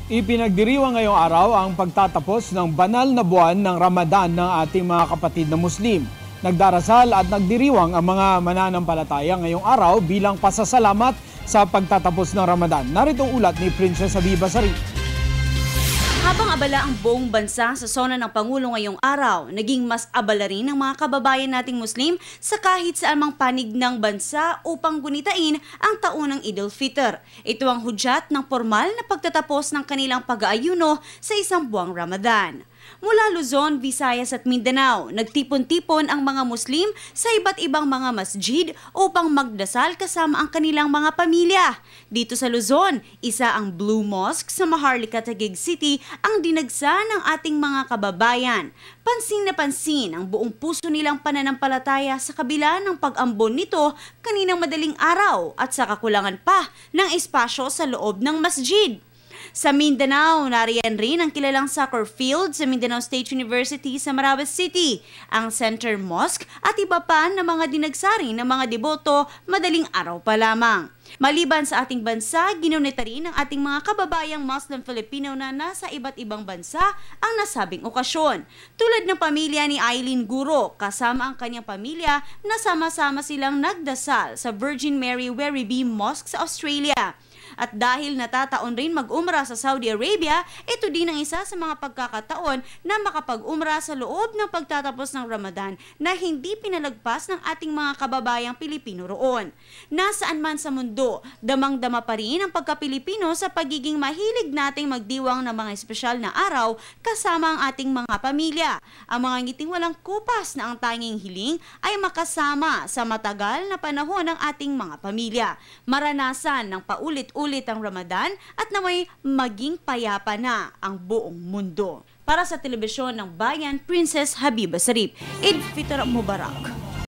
Ipinagdiriwang ngayong araw ang pagtatapos ng banal na buwan ng Ramadan ng ating mga kapatid na Muslim. Nagdarasal at nagdiriwang ang mga mananampalataya ngayong araw bilang pasasalamat sa pagtatapos ng Ramadan. Narito ang ulat ni Princess Habiba Sarip. Habang abala ang buong bansa sa sona ng Pangulo ngayong araw, naging mas abala rin ang mga kababayan nating Muslim sa kahit saan mang panig ng bansa upang gunitain ang taon ng Eid al-Fitr. Ito ang hudyat ng formal na pagtatapos ng kanilang pag-aayuno sa isang buwang Ramadan. Mula Luzon, Visayas at Mindanao, nagtipon-tipon ang mga Muslim sa iba't ibang mga masjid upang magdasal kasama ang kanilang mga pamilya. Dito sa Luzon, isa ang Blue Mosque sa Maharlika, Taguig City ang dinagsa ng ating mga kababayan. Pansin na pansin ang buong puso nilang pananampalataya sa kabila ng pag-ambon nito kaninang madaling araw at sa kakulangan pa ng espasyo sa loob ng masjid. Sa Mindanao, nariyan rin ang kilalang soccer field sa Mindanao State University sa Marawi City, ang Center Mosque at iba pa na mga dinagsari ng mga deboto madaling araw pa lamang. Maliban sa ating bansa, ginunita rin ng ating mga kababayang Muslim Filipino na nasa iba't ibang bansa ang nasabing okasyon. Tulad ng pamilya ni Eileen Guro, kasama ang kanyang pamilya na sama-sama silang nagdasal sa Virgin Mary Werribee Mosque sa Australia. At dahil natataon rin mag-umra sa Saudi Arabia, ito din ang isa sa mga pagkakataon na makapag-umra sa loob ng pagtatapos ng Ramadan na hindi pinalagpas ng ating mga kababayang Pilipino roon. Nasaan man sa mundo, damang-dama pa rin ang pagka-Pilipino sa pagiging mahilig nating magdiwang ng mga espesyal na araw kasama ang ating mga pamilya. Ang mga ngiting walang kupas na ang tanging hiling ay makasama sa matagal na panahon ng ating mga pamilya. Maranasan ng paulit-ulit ang Ramadan at naway maging payapa na ang buong mundo. Para sa telebisyon ng Bayan, Princess Habiba Sarip, Eid Fitr Mubarak.